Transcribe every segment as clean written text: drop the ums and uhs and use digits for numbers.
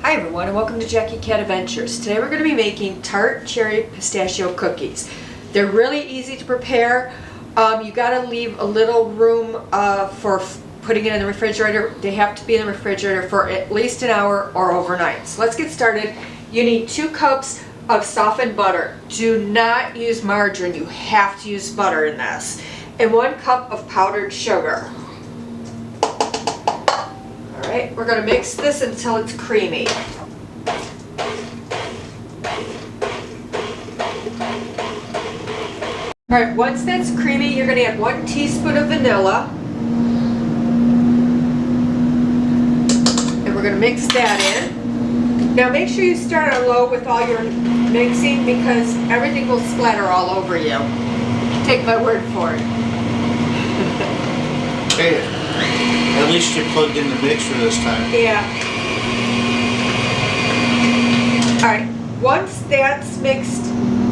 Hi everyone and welcome to Jackie Cat Adventures. Today we're going to be making Tart cherry pistachio cookies. They're really easy to prepare. You got to leave a little room for putting it in the refrigerator. They have to be in the refrigerator for at least an hour or overnight. So let's get started. You need 2 cups of softened butter. Do not use margarine. You have to use butter in this. And 1 cup of powdered sugar. Alright, we're going to mix this until it's creamy. Alright, once that's creamy, you're going to add 1 teaspoon of vanilla. And we're going to mix that in. Now make sure you start on low with all your mixing because everything will splatter all over you. Take my word for it. Hey, at least you plugged in the mixer this time. Yeah. Alright, once that's mixed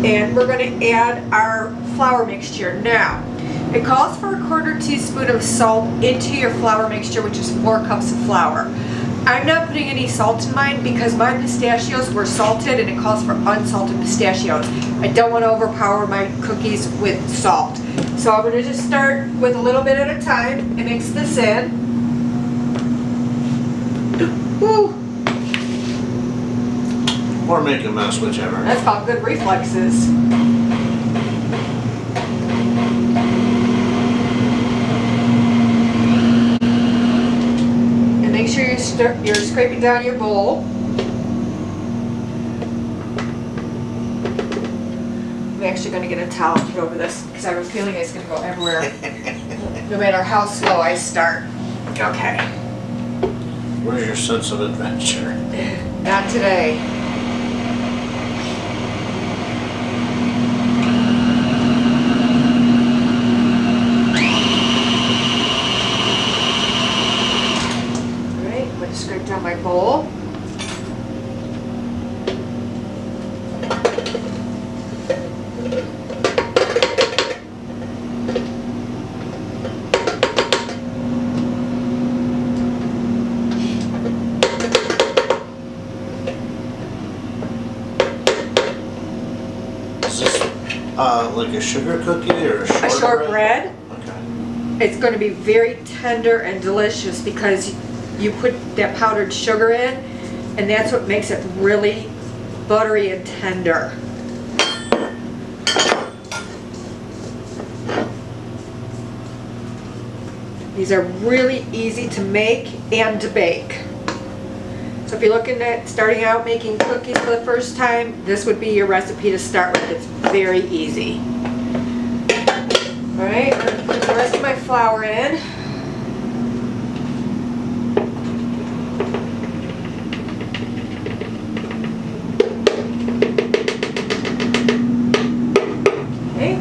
in, we're going to add our flour mixture. Now, it calls for a 1/4 teaspoon of salt into your flour mixture, which is 4 cups of flour. I'm not putting any salt in mine because my pistachios were salted and it calls for unsalted pistachios. I don't want to overpower my cookies with salt. So I'm going to just start with a little bit at a time and mix this in. Woo. Or make a mess, whichever. That's called good reflexes. And make sure you're scraping down your bowl. I'm actually going to get a towel to put over this because I have a feeling it's going to go everywhere. No matter how slow I start. Okay. Where's your sense of adventure? Not today. Alright, I'm going to scrape down my bowl. Is this like a sugar cookie or a shortbread? A shortbread. Okay. It's going to be very tender and delicious because you put that powdered sugar in and that's what makes it really buttery and tender. These are really easy to make and to bake. So if you're looking at starting out making cookies for the first time, this would be your recipe to start with. It's very easy. Alright, I'm going to put the rest of my flour in. Okay.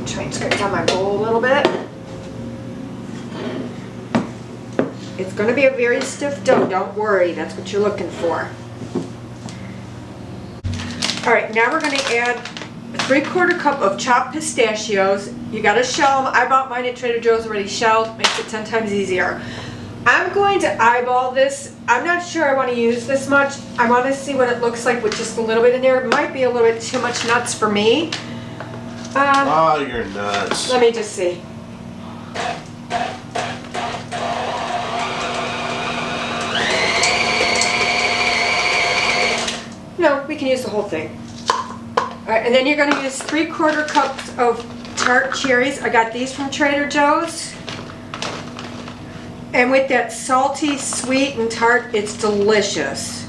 Try and scrape down my bowl a little bit. It's going to be a very stiff dough, don't worry, that's what you're looking for. Alright, now we're going to add a 3/4 cup of chopped pistachios. You got to shell them. I bought mine at Trader Joe's already shelled, makes it 10 times easier. I'm going to eyeball this. I'm not sure I want to use this much. I want to see what it looks like with just a little bit in there. It might be a little bit too much nuts for me. Oh, you're nuts. Let me just see. No, we can use the whole thing. Alright, and then you're going to use 3/4 cups of Tart cherries. I got these from Trader Joe's. And with that salty, sweet, and tart, it's delicious.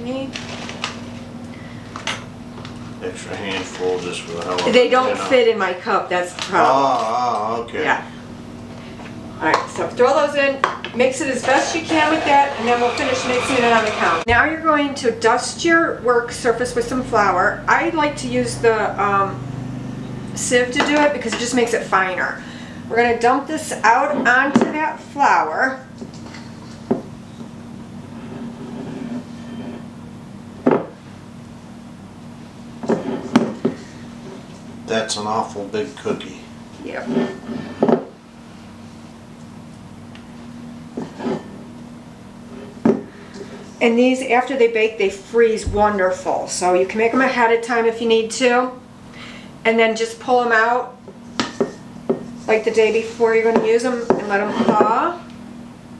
Okay. Extra handful just for the hell of it. They don't fit in my cup, that's the problem. Oh, okay. Yeah. Alright, so throw those in, mix it as best you can with that, and then we'll finish mixing it on the counter. Now you're going to dust your work surface with some flour. I like to use the sieve to do it because it just makes it finer. We're going to dump this out onto that flour. That's an awful big cookie. Yep. And these, after they bake, they freeze wonderful. So you can make them ahead of time if you need to. And then just pull them out like the day before you're going to use them and let them thaw.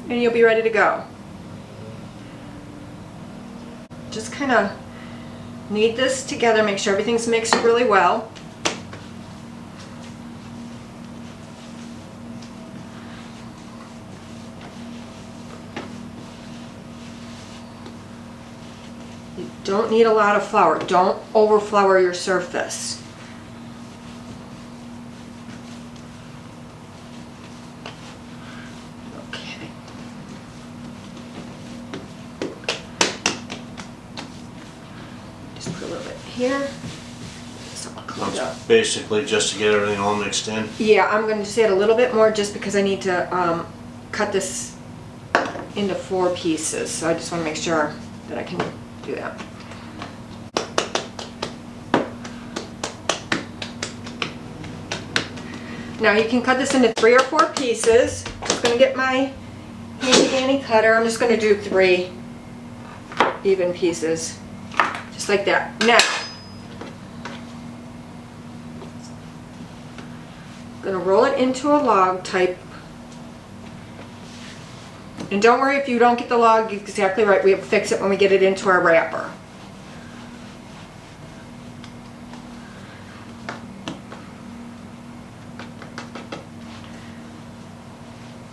And you'll be ready to go. Just kind of knead this together, make sure everything's mixed really well. You don't need a lot of flour. Don't over flour your surface. Okay. Just put a little bit here. So I'll close up. That's basically just to get everything all mixed in. Yeah, I'm going to just add a little bit more just because I need to cut this into 4 pieces. So I just want to make sure that I can do that. Now you can cut this into 3 or 4 pieces. I'm just going to get my handy dandy cutter. I'm just going to do 3 even pieces. Just like that. Now, I'm going to roll it into a log type. And don't worry if you don't get the log exactly right. We'll fix it when we get it into our wrapper.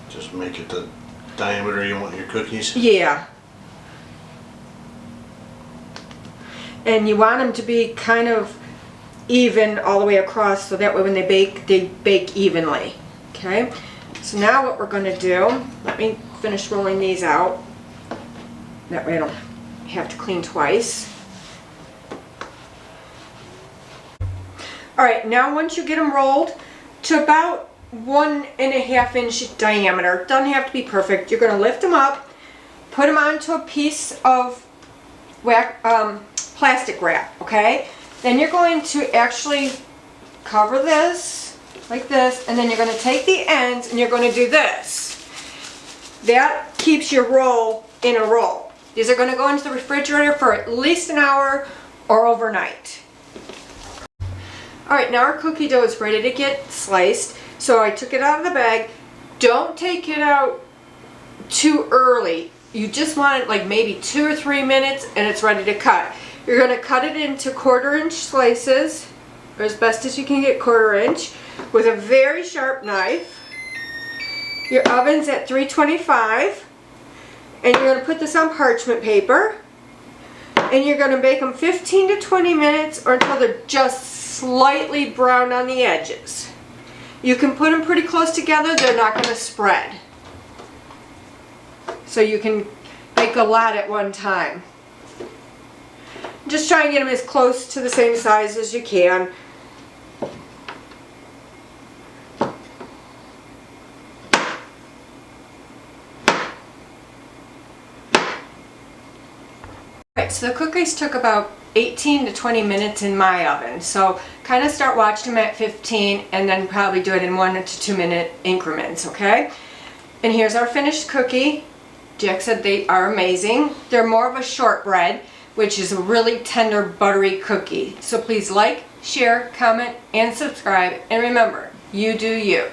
Just make it the diameter you want your cookies. Yeah. And you want them to be kind of even all the way across so that way when they bake evenly. Okay? So now what we're going to do, let me finish rolling these out. That way I don't have to clean twice. Alright, now once you get them rolled to about 1.5 inch diameter, doesn't have to be perfect, you're going to lift them up, put them onto a piece of plastic wrap, okay? Then you're going to actually cover this like this, and then you're going to take the ends and you're going to do this. That keeps your roll in a roll. These are going to go into the refrigerator for at least an hour or overnight. Alright, now our cookie dough is ready to get sliced. So I took it out of the bag. Don't take it out too early. You just want it like maybe 2 or 3 minutes and it's ready to cut. You're going to cut it into 1/4 inch slices, or as best as you can get 1/4 inch, with a very sharp knife. Your oven's at 325, and you're going to put this on parchment paper, and you're going to bake them 15 to 20 minutes or until they're just slightly brown on the edges. You can put them pretty close together, they're not going to spread. So you can bake a lot at one time. Just try and get them as close to the same size as you can. Alright, so the cookies took about 18 to 20 minutes in my oven. So kind of start watching them at 15 and then probably do it in 1 to 2 minute increments, okay? And here's our finished cookie. Jack said they are amazing. They're more of a shortbread, which is a really tender, buttery cookie. So please like, share, comment, and subscribe. And remember, you do you.